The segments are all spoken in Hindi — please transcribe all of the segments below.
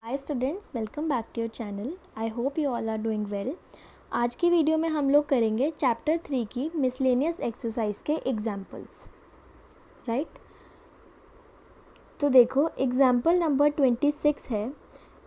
Hi students, welcome back to your channel. I hope you all are doing well. आज की वीडियो में हम लोग करेंगे चैप्टर 3 की मिसलेनियस एक्सरसाइज के एग्जाम्पल्स, राइट। तो देखो एग्जाम्पल नंबर 26 है,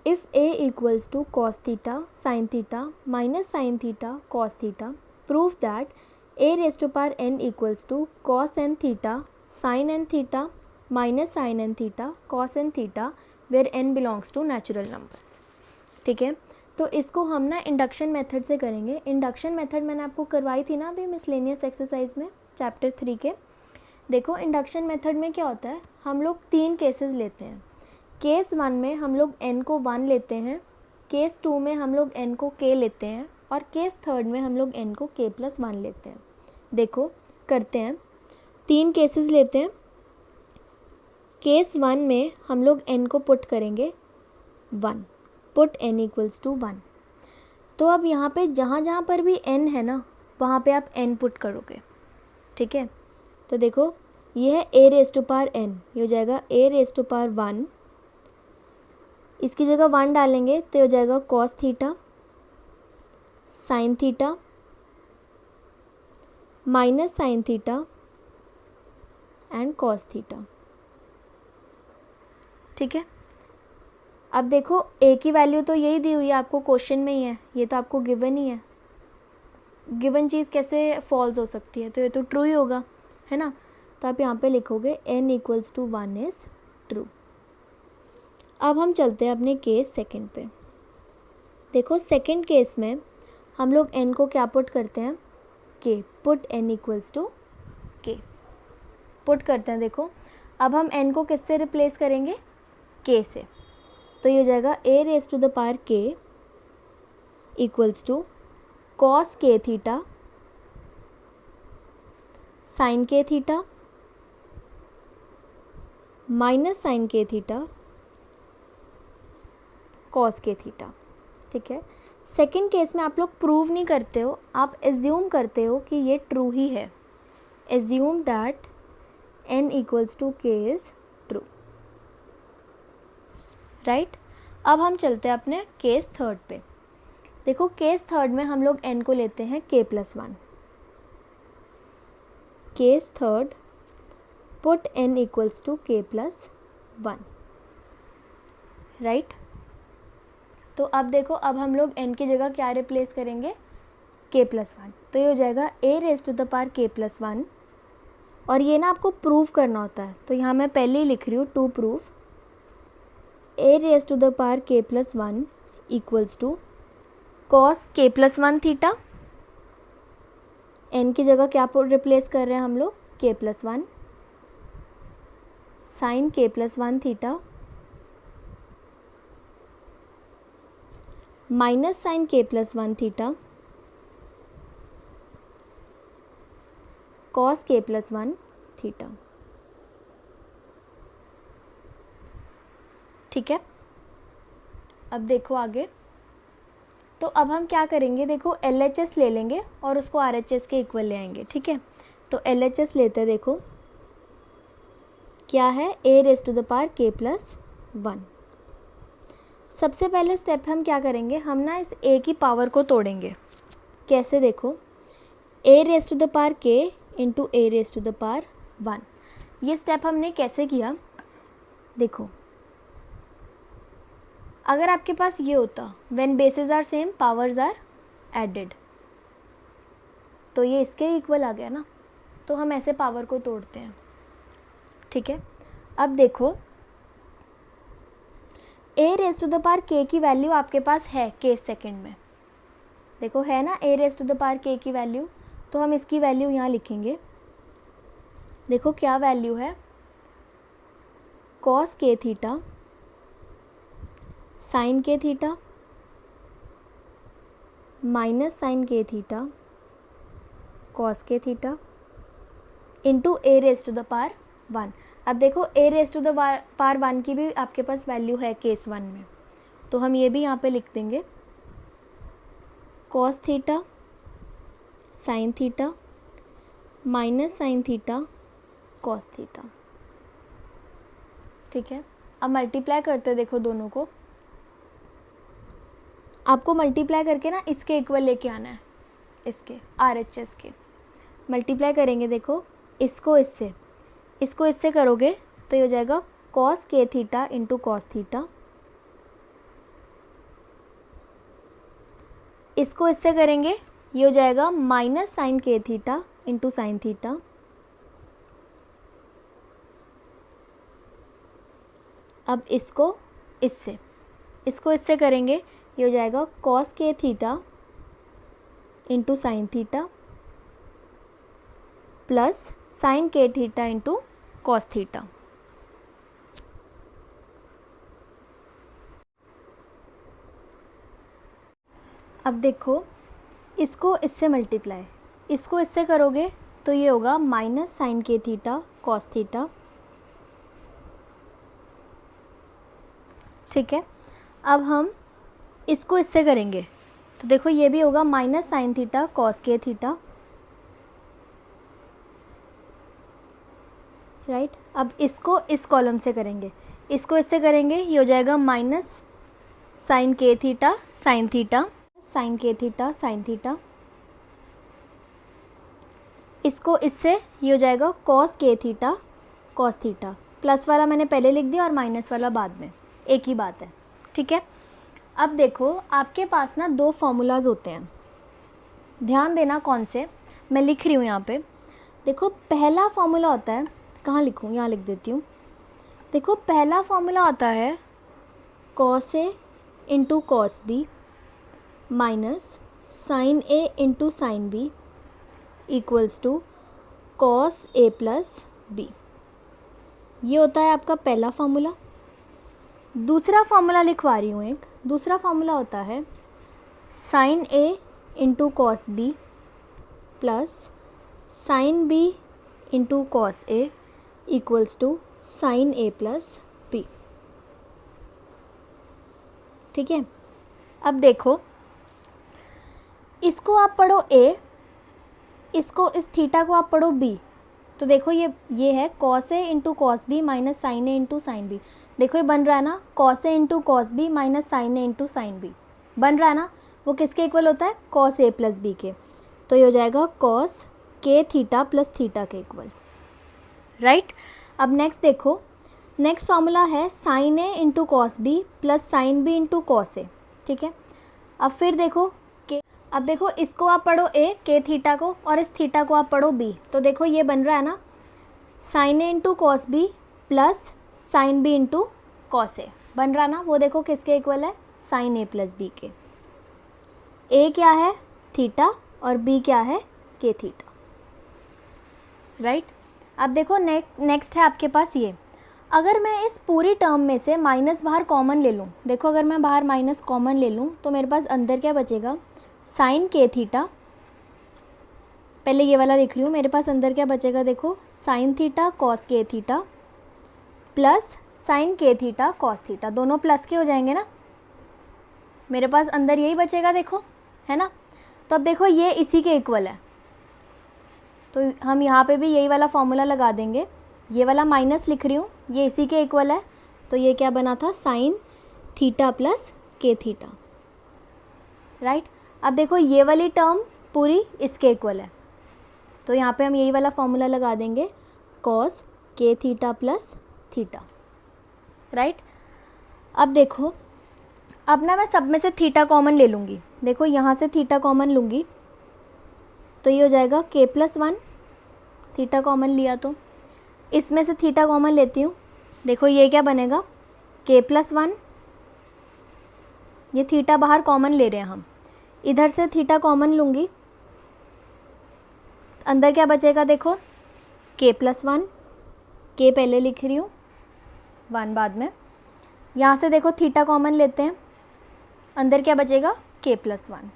if A equals to cos theta sine theta minus sine theta cos theta, prove that A raise to power N equals to cos N theta sine N theta minus sine N theta cos N theta where n belongs to natural numbers. ठीक है, तो इसको हम ना इंडक्शन मेथड से करेंगे। इंडक्शन मेथड मैंने आपको करवाई थी ना अभी मिसलेनियस एक्सरसाइज में चैप्टर 3 के। देखो इंडक्शन मेथड में क्या होता है, हम लोग 3 केसेस लेते हैं। केस 1 में हम लोग n को 1 लेते हैं, केस 2 में हम लोग n को k लेते हैं और केस 3 में हम लोग n को k+1 लेते हैं। देखो करते हैं, 3 केसेस लेते हैं। केस 1 में हम लोग n को पुट करेंगे 1, पुट n इक्वल्स टू 1। तो अब यहाँ पे जहाँ जहाँ पर भी n है ना, वहाँ पे आप n पुट करोगे। ठीक है, तो देखो ये है a raise to power n, ये हो जाएगा a रेज़ टू पावर 1। इसकी जगह 1 डालेंगे तो ये हो जाएगा cos theta sine theta minus sine theta and cos theta. ठीक है, अब देखो a की वैल्यू तो यही दी हुई है आपको, क्वेश्चन में ही है, ये तो आपको गिवन ही है। गिवन चीज़ कैसे फॉल्स हो सकती है, तो ये तो ट्रू ही होगा, है ना। तो आप यहाँ पे लिखोगे n equals to 1 is true. अब हम चलते हैं अपने केस सेकंड पे। देखो सेकंड केस में हम लोग n को क्या पुट करते हैं, k, put n equals to k put करते हैं। देखो अब हम n को किससे रिप्लेस करेंगे, k से, तो ये हो जाएगा a raise to the power k equals to cos k theta sine k theta minus sine k theta cos k theta. ठीक है, सेकंड केस में आप लोग प्रूव नहीं करते हो, आप एज्यूम करते हो कि ये ट्रू ही है। Assume that n equals to k is true, right. अब हम चलते हैं अपने केस थर्ड पे। देखो केस थर्ड में हम लोग n को लेते हैं k+1। Case third put n equals to k+1, right. तो अब देखो अब हम लोग n की जगह क्या रिप्लेस करेंगे, k+1, तो ये हो जाएगा a raise to the power k+1। और ये ना आपको प्रूव करना होता है, तो यहाँ मैं पहले ही लिख रही हूँ to prove a raise to the power k+1 equals to cos k+1 theta, n की जगह क्या रिप्लेस कर रहे हैं हम लोग, k+1, sine k+1 theta minus sine k+1 theta cos k+1 theta. ठीक है, अब देखो आगे, तो अब हम क्या करेंगे, देखो LHS ले लेंगे और उसको RHS के इक्वल ले आएंगे। ठीक है, तो LHS लेते हैं। देखो क्या है, a raise to the power k+1। सबसे पहले स्टेप हम क्या करेंगे, हम ना इस a की पावर को तोड़ेंगे। कैसे, देखो a raise to the power k into a raise to the power 1। ये स्टेप हमने कैसे किया, देखो अगर आपके पास ये होता when bases are same powers are added, तो ये इसके इक्वल आ गया ना, तो हम ऐसे पावर को तोड़ते हैं। ठीक है, अब देखो a raise to the power k की वैल्यू आपके पास है केस सेकंड में, देखो है ना a raise to the power k की वैल्यू, तो हम इसकी वैल्यू यहाँ लिखेंगे। देखो क्या वैल्यू है, cos k theta sine k theta minus sine k theta cos k theta into a raise to the power 1। अब देखो a raise to the power 1 की भी आपके पास वैल्यू है केस 1 में, तो हम ये भी यहाँ पे लिख देंगे, cos theta sine theta minus sine theta cos theta. ठीक है, अब मल्टीप्लाई करते हैं देखो दोनों को, आपको मल्टीप्लाई करके ना इसके इक्वल लेके आना है, इसके RHS के मल्टीप्लाई करेंगे। देखो इसको इससे करोगे तो ये हो जाएगा cos k theta into cos theta, इसको इससे करेंगे ये हो जाएगा minus sine k theta into sine theta, अब इसको इससे करेंगे ये हो जाएगा cos k theta into sine theta plus sine k theta into cos theta. अब देखो इसको इससे मल्टीप्लाई, इसको इससे करोगे तो ये होगा minus sine k theta cos theta, ठीक है। अब हम इसको इससे करेंगे तो देखो ये भी होगा माइनस साइन थीटा कॉस के थीटा, राइट। अब इसको इस कॉलम से करेंगे, इसको इससे करेंगे ये हो जाएगा माइनस साइन के थीटा साइन थीटा, साइन के थीटा साइन थीटा, इसको इससे ये हो जाएगा कॉस के थीटा कॉस थीटा। प्लस वाला मैंने पहले लिख दिया और माइनस वाला बाद में, एक ही बात है, ठीक है। अब देखो आपके पास ना दो फॉर्मूलाज होते हैं, ध्यान देना कौन से, मैं लिख रही हूँ यहाँ पे। देखो पहला फॉर्मूला होता है, कहाँ लिखूँ, यहाँ लिख देती हूँ। देखो पहला फॉर्मूला होता है cos A into cos B minus sine A into sine B equals to cos A plus B, ये होता है आपका पहला फॉर्मूला। दूसरा फॉर्मूला लिखवा रही हूँ एक, दूसरा फॉर्मूला होता है sine A into cos B plus sine B into cos A equals to sine A plus B, ठीक है। अब देखो इसको आप पढ़ो ए, इसको इस थीटा को आप पढ़ो बी, तो देखो ये है cos A into cos B minus sine A into sine B. देखो ये बन रहा है ना, cos A into cos B minus sine A into sine B बन रहा है ना, वो किसके इक्वल होता है, कॉस ए प्लस बी के। तो ये हो जाएगा कॉस के थीटा प्लस थीटा के इक्वल, राइट। अब नेक्स्ट देखो, नेक्स्ट फार्मूला है sine A into cos B plus sine B into cos A, ठीक है। अब फिर देखो के, अब देखो इसको आप पढ़ो ए के थीटा को और इस थीटा को आप पढ़ो बी, तो देखो ये बन रहा है ना sine A into cos B plus sine B into cos A बन रहा ना, वो देखो किसके इक्वल है, साइन ए प्लस बी के। ए क्या है थीटा और बी क्या है के थीटा, राइट। अब देखो नेक्स्ट है आपके पास ये, अगर मैं इस पूरी टर्म में से माइनस बाहर कॉमन ले लूँ, देखो अगर मैं बाहर माइनस कॉमन ले लूँ तो मेरे पास अंदर क्या बचेगा, साइन के थीटा, पहले ये वाला लिख रही हूँ, मेरे पास अंदर क्या बचेगा, देखो साइन थीटा कॉस के थीटा प्लस साइन के थीटा कॉस थीटा, दोनों प्लस के हो जाएंगे ना, मेरे पास अंदर यही बचेगा, देखो है ना। तो अब देखो ये इसी के इक्वल है, तो हम यहाँ पे भी यही वाला फॉर्मूला लगा देंगे, ये वाला माइनस लिख रही हूँ, ये इसी के इक्वल है, तो ये क्या बना था, साइन थीटा प्लस के थीटा, राइट। अब देखो ये वाली टर्म पूरी इसके इक्वल है, तो यहाँ पे हम यही वाला फॉर्मूला लगा देंगे, कॉस के थीटा प्लस थीटा, राइट। अब देखो, अब ना मैं सब में से थीटा कॉमन ले लूँगी, देखो यहाँ से थीटा कॉमन लूँगी तो ये हो जाएगा के प्लस वन, थीटा कॉमन लिया तो इसमें से थीटा कॉमन लेती हूँ, देखो ये क्या बनेगा, के प्लस वन, ये थीटा बाहर कॉमन ले रहे हैं हम, इधर से थीटा कॉमन लूँगी, अंदर क्या बचेगा, देखो के प्लस वन, के पहले लिख रही हूँ, वन बाद में, यहाँ से देखो थीटा कॉमन लेते हैं, अंदर क्या बचेगा, के प्लस वन।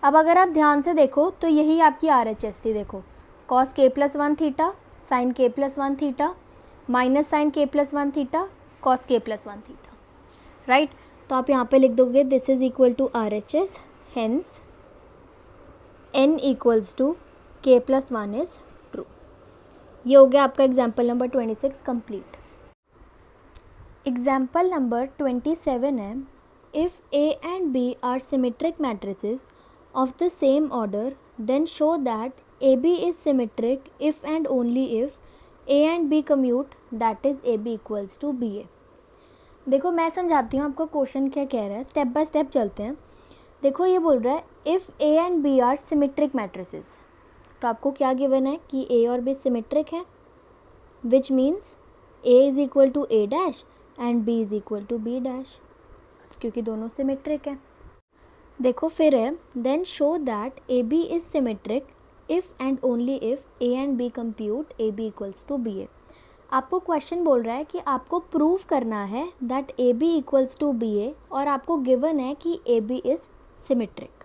अब अगर आप ध्यान से देखो तो यही आपकी RHS थी, देखो cos K plus one theta sine K plus one theta minus sine K plus one theta cos K plus one theta, right. तो आप यहाँ पे लिख दोगे this is equal to RHS, hence n equals to K plus one is true. ये हो गया आपका example number 26 complete. Example number 27 है, if A and B are symmetric matrices of the same order, then show that AB is symmetric if and only if A and B commute, that is AB equals to BA. देखो मैं समझाती हूँ आपको क्वेश्चन क्या कह रहा है, स्टेप बाय स्टेप चलते हैं. देखो ये बोल रहा है if A and B are symmetric matrices, तो आपको क्या गिवन है कि A और B सिमेट्रिक है, which means A is equal to A dash and B is equal to B dash, क्योंकि दोनों सिमेट्रिक है. देखो फिर है then show that A B is symmetric if and only if A and B commute A B equals to B A. आपको क्वेश्चन बोल रहा है कि आपको प्रूव करना है that A B equals to B A, और आपको गिवन है कि ए बी इज़ सिमेट्रिक.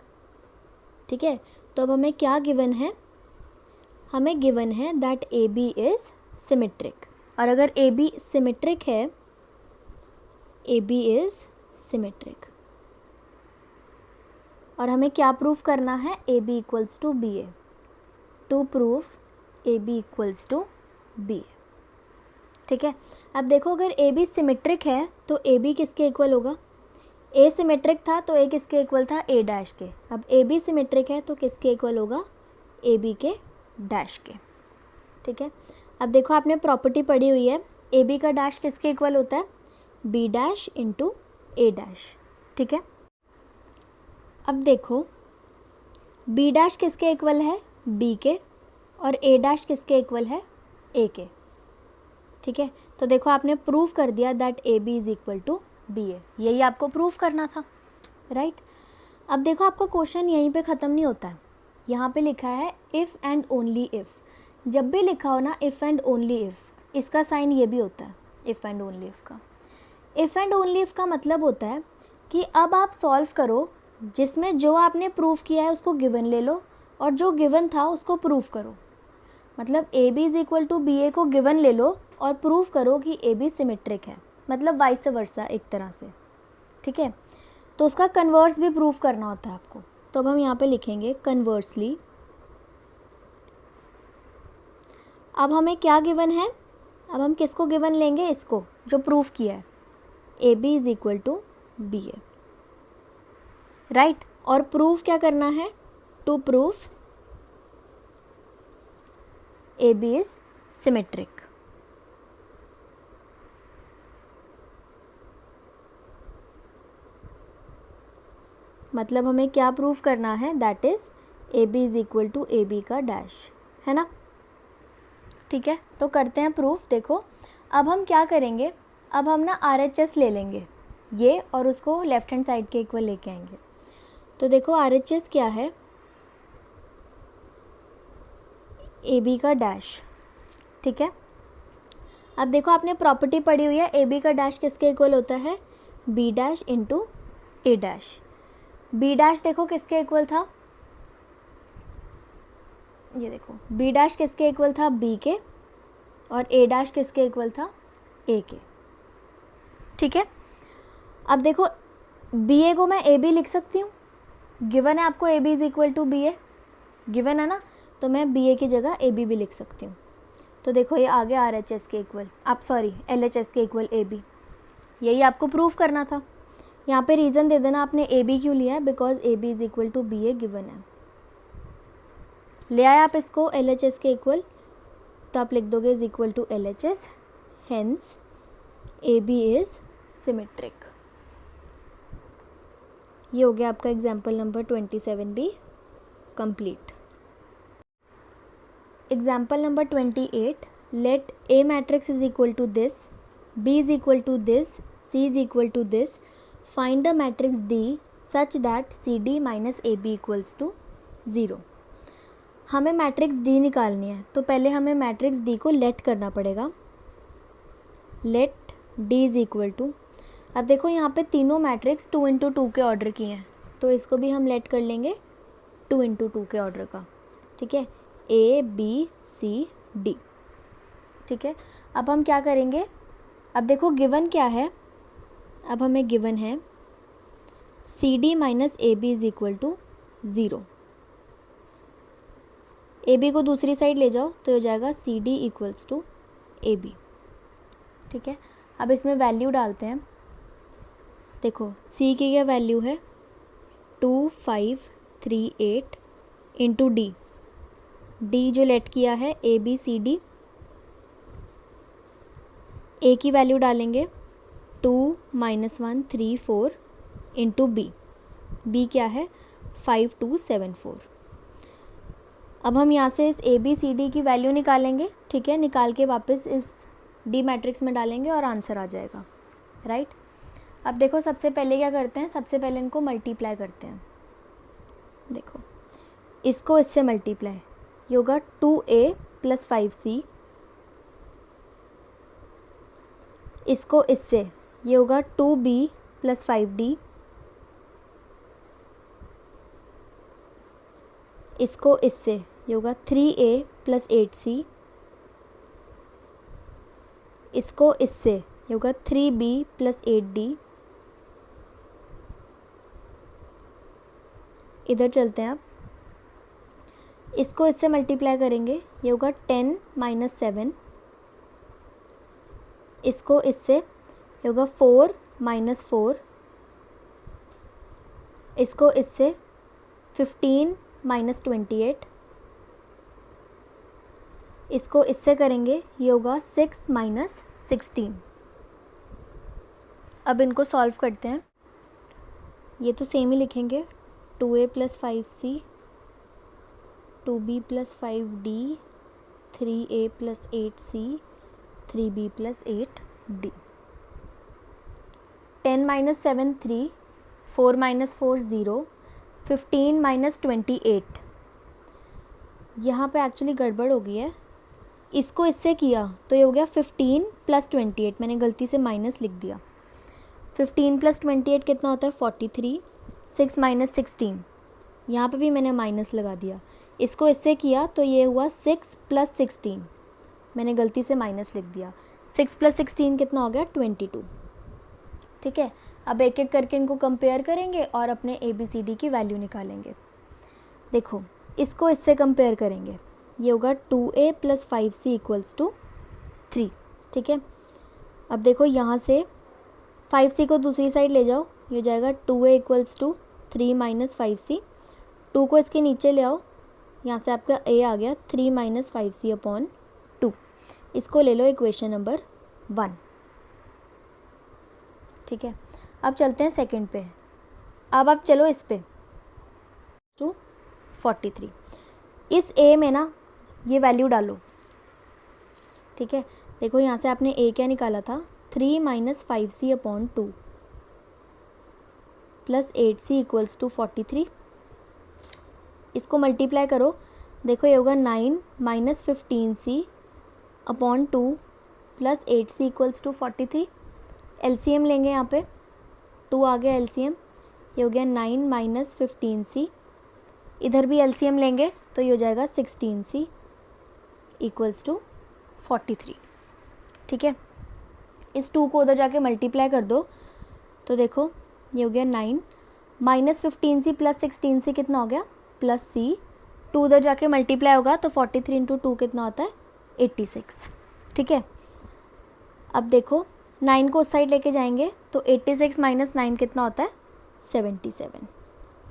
ठीक है, तो अब हमें क्या गिवन है, हमें गिवन है that A B is symmetric. और अगर ए बी सिमेट्रिक है, ए बी इज़ सिमेट्रिक, और हमें क्या प्रूफ करना है, A B equals to B A. To proof A B equals to B A. ठीक है, अब देखो अगर ए बी सिमेट्रिक है तो ए बी किसके इक्वल होगा, ए सिमेट्रिक था तो ए किसके इक्वल था, ए डैश के. अब ए बी सिमेट्रिक है तो किसके इक्वल होगा, ए बी के डैश के. ठीक है, अब देखो आपने प्रॉपर्टी पढ़ी हुई है, ए बी का डैश किसके इक्वल होता है, बी डैश इंटू ए डैश. ठीक है, अब देखो बी डैश किसके इक्वल है, बी के, और ए डैश किसके इक्वल है, ए के. ठीक है, तो देखो आपने प्रूव कर दिया that A B is equal to B A. यही आपको प्रूव करना था, राइट. अब देखो आपका क्वेश्चन यहीं पे ख़त्म नहीं होता है, यहाँ पे लिखा है इफ़ एंड ओनली इफ़. जब भी लिखा हो ना इफ़ एंड ओनली इफ़, इसका साइन ये भी होता है इफ़ एंड ओनली इफ़ का. इफ़ एंड ओनली इफ़ का मतलब होता है कि अब आप सॉल्व करो, जिसमें जो आपने प्रूव किया है उसको गिवन ले लो, और जो गिवन था उसको प्रूव करो. मतलब A B is equal to B A को गिवन ले लो और प्रूव करो कि ए बी सिमेट्रिक है, मतलब वाइस वर्सा एक तरह से. ठीक है, तो उसका कन्वर्स भी प्रूव करना होता है आपको. तो अब हम यहाँ पे लिखेंगे कन्वर्सली. अब हमें क्या गिवन है, अब हम किसको गिवन लेंगे, इसको जो प्रूव किया है, A B is equal to B A, right. और प्रूफ क्या करना है, to proof A B is symmetric. मतलब हमें क्या प्रूफ करना है, that is A B is equal to A B का डैश, है ना. ठीक है, तो करते हैं प्रूफ. देखो अब हम क्या करेंगे, अब हम ना आर एच एस ले लेंगे ये, और उसको लेफ्ट हैंड साइड के इक्वल लेके आएंगे. तो देखो आर एच एस क्या है, ए बी का डैश. ठीक है, अब देखो आपने प्रॉपर्टी पढ़ी हुई है, ए बी का डैश किसके इक्वल होता है, बी डैश इंटू ए डैश. बी डैश देखो किसके इक्वल था, ये देखो बी डैश किसके इक्वल था, बी के, और ए डैश किसके इक्वल था, ए के. ठीक है, अब देखो बी ए को मैं ए बी लिख सकती हूँ, गिवन है आपको A B is equal to B A, given है ना, तो मैं बी ए की जगह ए बी भी लिख सकती हूँ. तो देखो ये आ गया आर एच एस के इक्वल, आप सॉरी एल एच एस के इक्वल ए बी. यही आपको प्रूव करना था. यहाँ पे रीज़न दे देना आपने ए बी क्यों लिया है, because A B is equal to B A given है. ले आए आप इसको एल एच एस के इक्वल, तो आप लिख दोगे is equal to L H S, hence A B is symmetric. ये हो गया आपका example number 27B complete. Example number 28, let A matrix is equal to this, B is equal to this, C is equal to this, find a matrix D such that C D minus A B equals to 0. हमें मैट्रिक्स डी निकालनी है, तो पहले हमें मैट्रिक्स डी को लेट करना पड़ेगा. Let D is equal to, अब देखो यहाँ पे तीनों मैट्रिक्स 2 इंटू 2 के ऑर्डर की हैं, तो इसको भी हम लेट कर लेंगे 2 इंटू 2 के ऑर्डर का. ठीक है, ए बी सी डी. ठीक है, अब हम क्या करेंगे, अब देखो गिवन क्या है, अब हमें गिवन है C D minus A B is equal to 0. A B को दूसरी साइड ले जाओ तो हो जाएगा C D equals to A B. ठीक है, अब इसमें वैल्यू डालते हैं, देखो सी की क्या वैल्यू है 2538 इंटू डी, डी जो लेट किया है ए बी सी डी, ए की वैल्यू डालेंगे 2 - 1 3 4 इंटू बी, बी क्या है 5274। अब हम यहाँ से इस ए बी सी डी की वैल्यू निकालेंगे, ठीक है, निकाल के वापस इस डी मैट्रिक्स में डालेंगे और आंसर आ जाएगा, राइट। अब देखो सबसे पहले क्या करते हैं, सबसे पहले इनको मल्टीप्लाई करते हैं। देखो इसको इससे मल्टीप्लाई, ये होगा 2a + 5c, इसको इससे, ये होगा 2b + 5d, इसको इससे, ये होगा 3a + 8c, इसको इससे, ये होगा 3b + 8d, इधर चलते हैं आप, इसको इससे मल्टीप्लाई करेंगे, ये होगा 10 - 7, इसको इससे, ये होगा 4 - 4, इसको इससे 15 - 28, इसको इससे करेंगे, ये होगा 6 - 16। अब इनको सॉल्व करते हैं, ये तो सेम ही लिखेंगे, 2a + 5c, 2b + 5d, 3a + 8c, 3b + 8d। 10 - 7 3, 4 - 4 0, 15 - 28। यहाँ पे एक्चुअली गड़बड़ हो गई है, इसको इससे किया तो ये हो गया 15 + 28, मैंने गलती से माइनस लिख दिया। 15 + 28 कितना होता है 43, 6 - 16, यहाँ पे भी मैंने माइनस लगा दिया। इसको इससे किया तो ये हुआ 6 + 16, मैंने गलती से माइनस लिख दिया। 6 + 16 कितना हो गया 22, ठीक है। अब एक एक करके इनको कंपेयर करेंगे और अपने ABCD की वैल्यू निकालेंगे। देखो इसको इससे कंपेयर करेंगे, ये होगा 2a + 5c = 3, ठीक है। अब देखो यहाँ से 5c को दूसरी साइड ले जाओ, ये हो जाएगा 2a = 3 - 5c, 2 को इसके नीचे ले आओ, यहाँ से आपका a आ गया 3 - 5c/2, इसको ले लो इक्वेशन नंबर 1, ठीक है। अब चलते हैं सेकंड पे, अब आप चलो इस पे 43, इस a में ना ये वैल्यू डालो, ठीक है। देखो यहाँ से आपने a क्या निकाला था 3 - 5c/2 + 8c = 43, इसको मल्टीप्लाई करो, देखो ये होगा 9 - 15c/2 + 8c = 43। LCM लेंगे, यहाँ पे 2 आ गया LCM, ये हो गया 9 - 15c, इधर भी LCM लेंगे तो ये हो जाएगा 16c = 43, ठीक है। इस 2 को उधर जाके मल्टीप्लाई कर दो तो देखो ये हो गया 9 - 15c + 16c कितना हो गया +c, 2 उधर जाके मल्टीप्लाई होगा तो 43 × 2 कितना होता है 86, ठीक है। अब देखो 9 को उस साइड लेके जाएंगे तो 86 - 9 कितना होता है 77,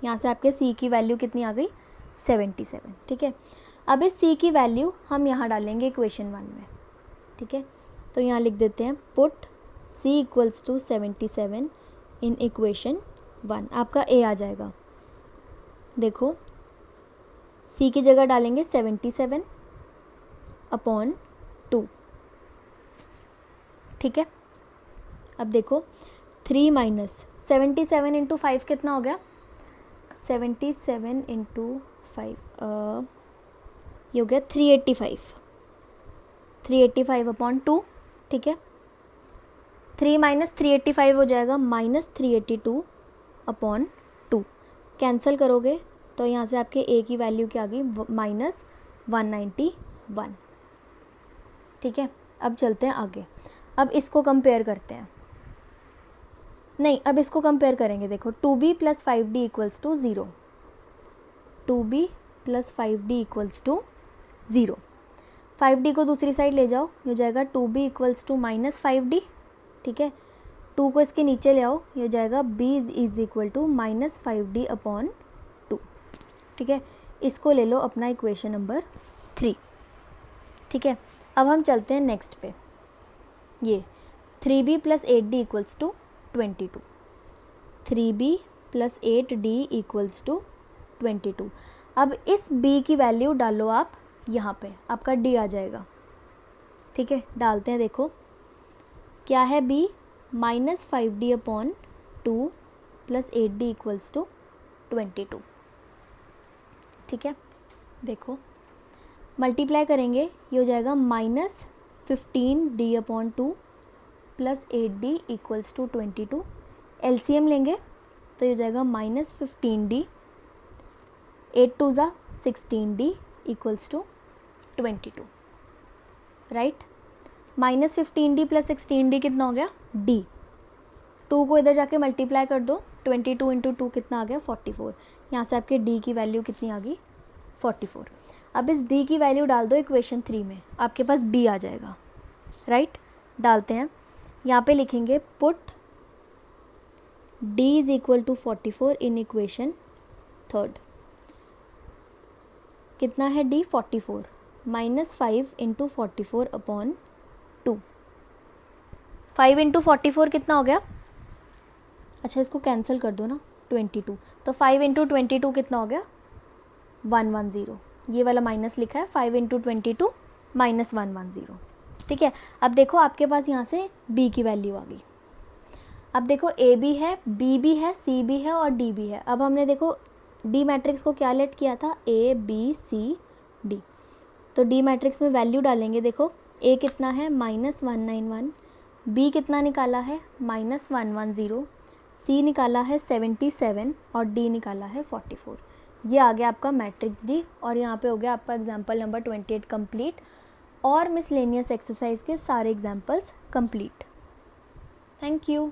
यहाँ से आपके c की वैल्यू कितनी आ गई 77, ठीक है। अब इस c की वैल्यू हम यहाँ डालेंगे इक्वेशन 1 में, ठीक है। तो यहाँ लिख देते हैं पुट c = 77 इन इक्वेशन 1, आपका a आ जाएगा। देखो c की जगह डालेंगे 77/2, ठीक है। अब देखो 3 - 77 × 5 कितना हो गया 77 × 5, ये हो गया 385, 385/2, ठीक है। 3 - 385 हो जाएगा -382/2, कैंसिल करोगे तो यहाँ से आपके a की वैल्यू क्या आ गई -191, ठीक है। अब चलते हैं आगे, अब इसको कंपेयर करते हैं, नहीं अब इसको कंपेयर करेंगे। देखो 2b + 5d = 0, 2b + 5d = 0, 5d को दूसरी साइड ले जाओ, ये हो जाएगा 2b = -5d, ठीक है। 2 को इसके नीचे ले आओ, ये हो जाएगा b is equal to -5d/2। ठीक है, इसको ले लो अपना इक्वेशन नंबर 3। ठीक है, अब हम चलते हैं नेक्स्ट पे। ये 3b + 8d equals to 22, 3b + 8d equals to 22। अब इस b की वैल्यू डालो आप यहाँ पे, आपका d आ जाएगा। ठीक है, डालते हैं, देखो क्या है b, -5d/2 + 8d equals to 22। ठीक है, देखो मल्टीप्लाई करेंगे, ये हो जाएगा -15d/2 + 8d equals to 22। LCM लेंगे तो ये हो जाएगा -15d, 8 2 ज़ा 16d equals to 22। Right, -15d + 16d कितना हो गया d। 2 को इधर जाके मल्टीप्लाई कर दो, 22 × 2 कितना आ गया 44। यहाँ से आपके d की वैल्यू कितनी आ गई 44। अब इस d की वैल्यू डाल दो इक्वेशन 3 में, आपके पास b आ जाएगा। राइट, डालते हैं, यहाँ पे लिखेंगे put d is equal to 44 in equation 3। कितना है d 44, -5 × 44/2। 5 × 44 कितना हो गया, अच्छा इसको कैंसिल कर दो ना, 22। तो 5 × 22 कितना हो गया 110। ये वाला माइनस लिखा है, 5 × 22 -110। ठीक है, अब देखो आपके पास यहाँ से b की वैल्यू आ गई। अब देखो a भी है, b भी है, c भी है और d भी है। अब हमने देखो d मैट्रिक्स को क्या लेट किया था, a b c d। तो d मैट्रिक्स में वैल्यू डालेंगे, देखो a कितना है -191, b कितना निकाला है -110, c निकाला है 77 और d निकाला है 44। ये आ गया आपका मैट्रिक्स d, और यहाँ पे हो गया आपका एग्जाम्पल नंबर 28 कंप्लीट और मिसलेनियस एक्सरसाइज के सारे एग्जाम्पल्स कंप्लीट। Thank you.